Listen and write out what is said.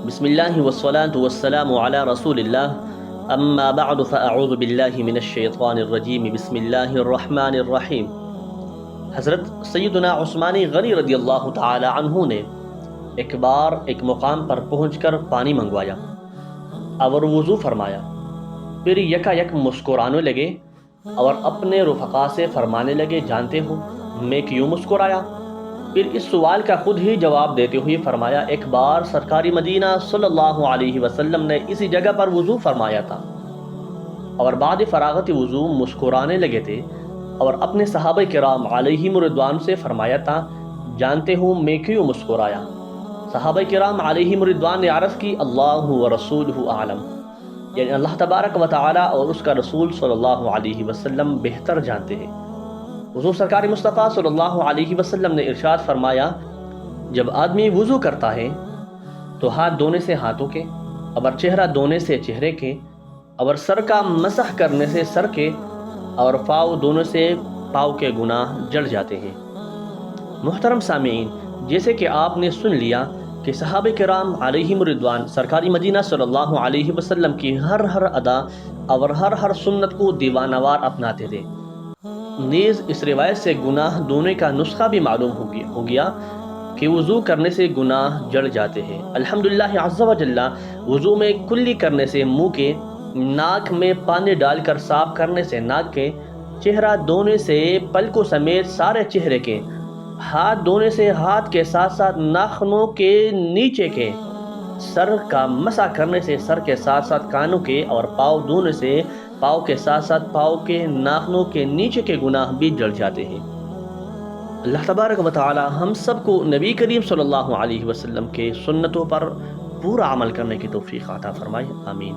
بسم اللہ والصلاة والسلام علی رسول اللہ اما بعد فاعوذ باللہ من الشیطان الرجیم بسم اللہ الرحمن الرحیم۔ حضرت سیدنا عثمان غنی رضی اللہ تعالی عنہ نے ایک بار ایک مقام پر پہنچ کر پانی منگوایا اور وضو فرمایا، پھر یکا یک مسکرانے لگے اور اپنے رفقا سے فرمانے لگے، جانتے ہو میں کیوں مسکرایا؟ پھر اس سوال کا خود ہی جواب دیتے ہوئے فرمایا، ایک بار سرکاری مدینہ صلی اللہ علیہ وسلم نے اسی جگہ پر وضو فرمایا تھا اور بعد فراغت وضو مسکرانے لگے تھے اور اپنے صحابہ کرام علیہم رضوان سے فرمایا تھا، جانتے ہو میں کیوں مسکرایا؟ صحابہ کرام علیہم رضوان نے عرض کی، اللہ ورسولہ اعلم، یعنی اللہ تبارک و تعالی اور اس کا رسول صلی اللہ علیہ وسلم بہتر جانتے ہیں۔ حضور سرکار مصطفیٰ صلی اللہ علیہ وسلم نے ارشاد فرمایا، جب آدمی وضو کرتا ہے تو ہاتھ دھونے سے ہاتھوں کے، اور چہرہ دھونے سے چہرے کے، اور سر کا مسح کرنے سے سر کے، اور پاؤں دھونے سے پاؤں کے گناہ جڑ جاتے ہیں۔ محترم سامعین، جیسے کہ آپ نے سن لیا کہ صحابہ کرام علیہم رضوان سرکاری مدینہ صلی اللہ علیہ وسلم کی ہر ادا اور ہر سنت کو دیوانوار اپناتے تھے۔ نیز اس روایت سے گناہ دھونے کا نسخہ بھی معلوم ہو گیا کہ وضو کرنے سے گناہ جڑ جاتے ہیں۔ الحمدللہ عز و جل، وضو میں کلی کرنے سے منہ کے، ناک میں پانی ڈال کر صاف کرنے سے ناک کے، چہرہ دھونے سے پلکوں سمیت سارے چہرے کے، ہاتھ دھونے سے ہاتھ کے ساتھ ساتھ ناخنوں کے نیچے کے، سر کا مسح کرنے سے سر کے ساتھ ساتھ کانوں کے، اور پاؤں دھونے سے پاؤں کے ساتھ ساتھ پاؤں کے ناخنوں کے نیچے کے گناہ بھی جڑ جاتے ہیں۔ اللہ تبارک و تعالی ہم سب کو نبی کریم صلی اللہ علیہ وسلم کے سنتوں پر پورا عمل کرنے کی توفیق عطا فرمائے، آمین۔